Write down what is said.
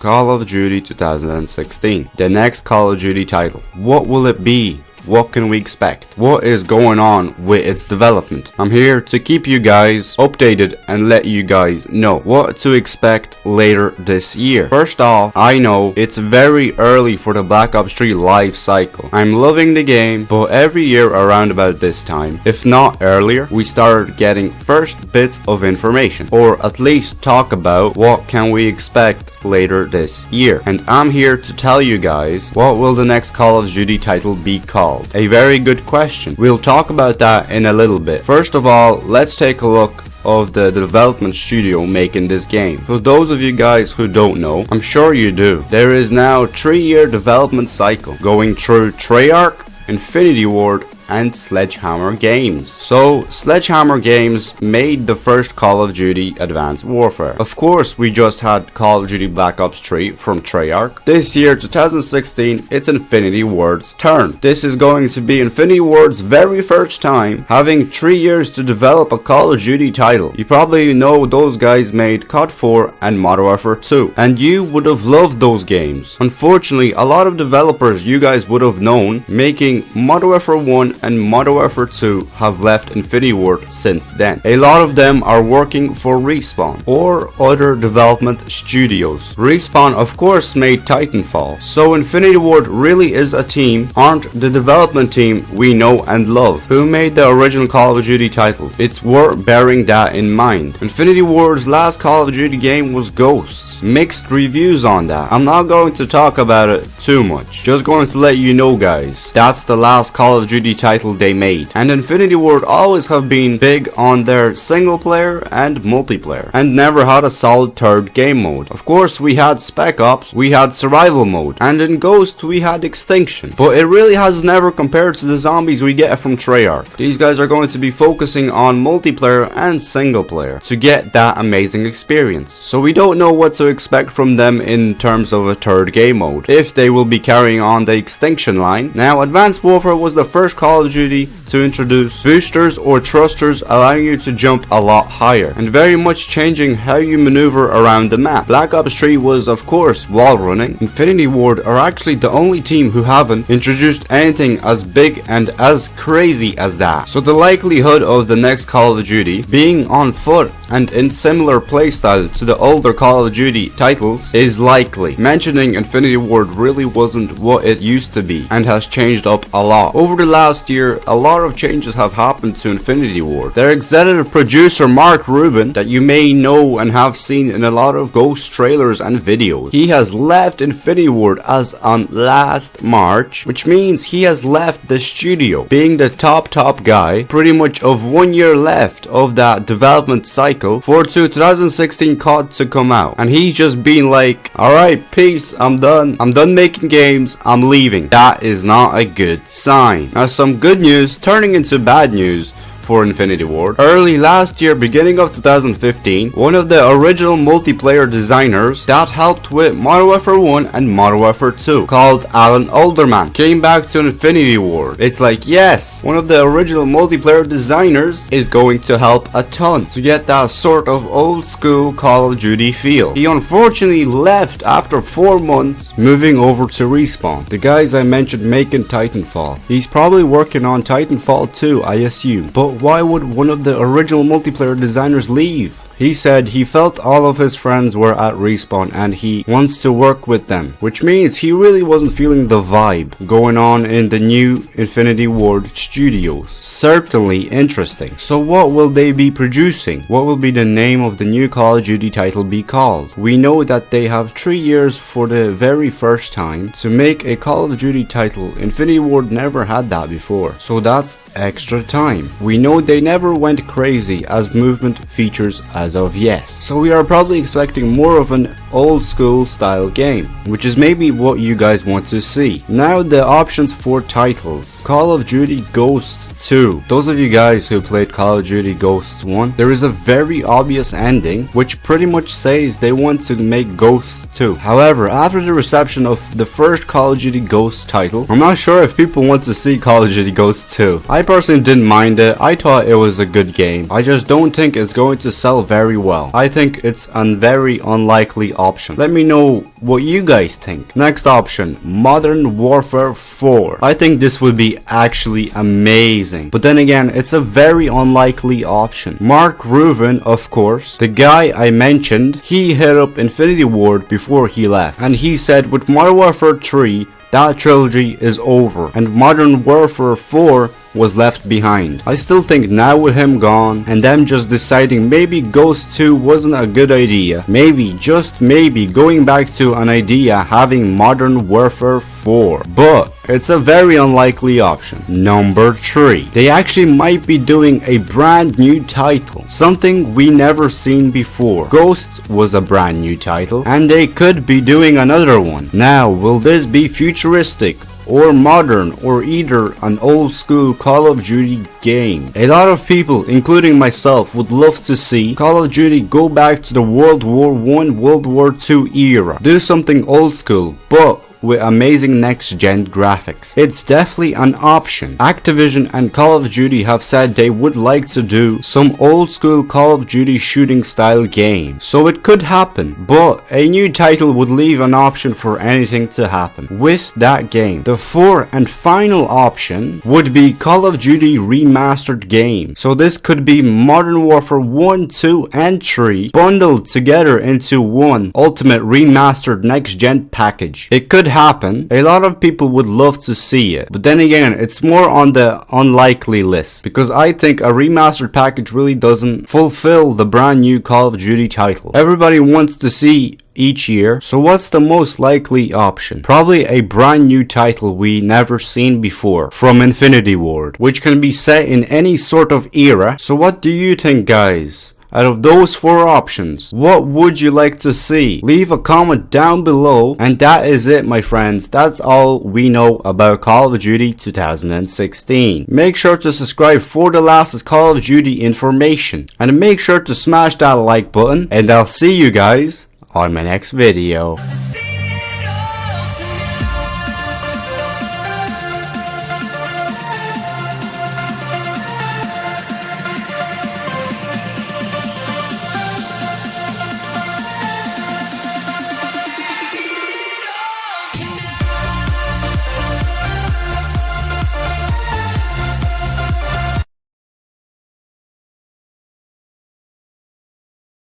Call of Duty 2016. The next Call of Duty title. What will it be? What can we expect? What is going on with its development? I'm here to keep you guys updated and let you guys know what to expect later this year. First off, I know it's very early for the Black Ops 3 life cycle. I'm loving the game, but every year around about this time, if not earlier, we start getting first bits of information, or at least talk about what can we expect later this year. And I'm here to tell you guys, what will the next Call of Duty title be called? A very good question. We'll talk about that in a little bit. First of all, let's take a look of the development studio making this game. For those of you guys who don't know, I'm sure you do, there is now a 3-year development cycle going through Treyarch, Infinity Ward, and Sledgehammer Games. So Sledgehammer Games made the first Call of Duty Advanced Warfare. Of course, we just had Call of Duty Black Ops 3 from Treyarch. This year, 2016, it's Infinity Ward's turn. This is going to be Infinity Ward's very first time having 3 years to develop a Call of Duty title. You probably know those guys made COD 4 and Modern Warfare 2, and you would have loved those games. Unfortunately, a lot of developers you guys would have known making Modern Warfare 1 and Modern Warfare 2 have left Infinity Ward since then. A lot of them are working for Respawn or other development studios. Respawn of course made Titanfall, so Infinity Ward really is a team, aren't the development team we know and love, who made the original Call of Duty title. It's worth bearing that in mind. Infinity Ward's last Call of Duty game was Ghosts. Mixed reviews on that. I'm not going to talk about it too much, just going to let you know guys, that's the last Call of Duty title they made. And Infinity Ward always have been big on their single player and multiplayer, and never had a solid third game mode. Of course we had Spec Ops, we had survival mode, and in Ghost we had Extinction, but it really has never compared to the zombies we get from Treyarch. These guys are going to be focusing on multiplayer and single player to get that amazing experience, so we don't know what to expect from them in terms of a third game mode, if they will be carrying on the Extinction line. Now Advanced Warfare was the first Call of Duty to introduce boosters or thrusters, allowing you to jump a lot higher and very much changing how you maneuver around the map. Black Ops 3 was of course wall running. Infinity Ward are actually the only team who haven't introduced anything as big and as crazy as that. So the likelihood of the next Call of Duty being on foot and in similar playstyle to the older Call of Duty titles is likely. Mentioning Infinity Ward really wasn't what it used to be and has changed up a lot. Over the last year, a lot of changes have happened to Infinity Ward. Their executive producer Mark Rubin, that you may know and have seen in a lot of Ghost trailers and videos, he has left Infinity Ward as on last March, which means he has left the studio, being the top guy pretty much of 1 year left of that development cycle for 2016 COD to come out, and he's just been like, alright, peace, I'm done making games, I'm leaving. That is not a good sign. Now some good news turning into bad news for Infinity Ward. Early last year, beginning of 2015, one of the original multiplayer designers that helped with Modern Warfare 1 and Modern Warfare 2, called Alan Alderman, came back to Infinity Ward. It's like, yes, one of the original multiplayer designers is going to help a ton to get that sort of old school Call of Duty feel. He unfortunately left after 4 months, moving over to Respawn, the guys I mentioned making Titanfall. He's probably working on Titanfall 2, I assume, but why would one of the original multiplayer designers leave? He said he felt all of his friends were at Respawn and he wants to work with them, which means he really wasn't feeling the vibe going on in the new Infinity Ward studios. Certainly interesting. So what will they be producing? What will be the name of the new Call of Duty title be called? We know that they have 3 years for the very first time to make a Call of Duty title. Infinity Ward never had that before, so that's extra time. We know they never went crazy as movement features as of yet, so we are probably expecting more of an old school style game, which is maybe what you guys want to see. Now the options for titles. Call of Duty Ghosts 2. Those of you guys who played Call of Duty Ghosts 1, there is a very obvious ending which pretty much says they want to make Ghosts 2. However, after the reception of the first Call of Duty Ghosts title, I'm not sure if people want to see Call of Duty Ghosts 2. I personally didn't mind it. I thought it was a good game. I just don't think it's going to sell very well. I think it's a very unlikely option. Let me know what you guys think. Next option, Modern Warfare 4. I think this would be actually amazing, but then again, it's a very unlikely option. Mark Rubin, of course, the guy I mentioned, he hit up Infinity Ward before he left, and he said with Modern Warfare 3, that trilogy is over, and Modern Warfare 4 was left behind. I still think now with him gone, and them just deciding maybe Ghost 2 wasn't a good idea, maybe, just maybe, going back to an idea having Modern Warfare 4. But it's a very unlikely option. Number 3. They actually might be doing a brand new title, something we never seen before. Ghost was a brand new title, and they could be doing another one. Now, will this be futuristic or modern, or either an old school Call of Duty game? A lot of people, including myself, would love to see Call of Duty go back to the World War I, World War II era. Do something old school, but with amazing next-gen graphics. It's definitely an option. Activision and Call of Duty have said they would like to do some old-school Call of Duty shooting style game, so it could happen, but a new title would leave an option for anything to happen with that game. The fourth and final option would be Call of Duty remastered game. So this could be Modern Warfare 1, 2 and 3 bundled together into one ultimate remastered next-gen package. It could happen. A lot of people would love to see it, but then again, it's more on the unlikely list, because I think a remastered package really doesn't fulfill the brand new Call of Duty title everybody wants to see each year. So what's the most likely option? Probably a brand new title we never seen before from Infinity Ward, which can be set in any sort of era. So what do you think, guys? Out of those 4 options, what would you like to see? Leave a comment down below, and that is it, my friends. That's all we know about Call of Duty 2016. Make sure to subscribe for the latest Call of Duty information, and make sure to smash that like button, and I'll see you guys on my next video.